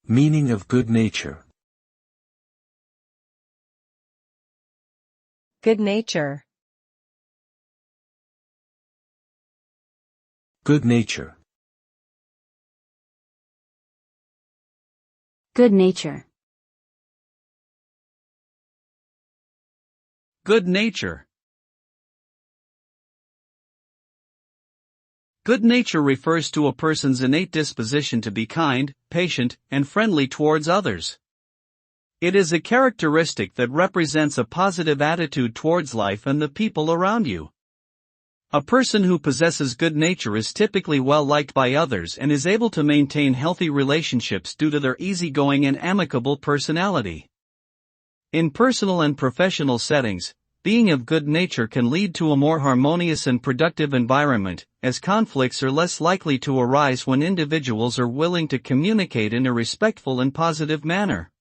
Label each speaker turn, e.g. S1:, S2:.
S1: Meaning of good nature.
S2: Good nature.
S1: Good nature.
S3: Good nature.
S4: Good nature. Good nature refers to a person's innate disposition to be kind, patient, and friendly towards others. It is a characteristic that represents a positive attitude towards life and the people around you. A person who possesses good nature is typically well liked by others and is able to maintain healthy relationships due to their easygoing and amicable personality. In personal and professional settings, being of good nature can lead to a more harmonious and productive environment, as conflicts are less likely to arise when individuals are willing to communicate in a respectful and positive manner.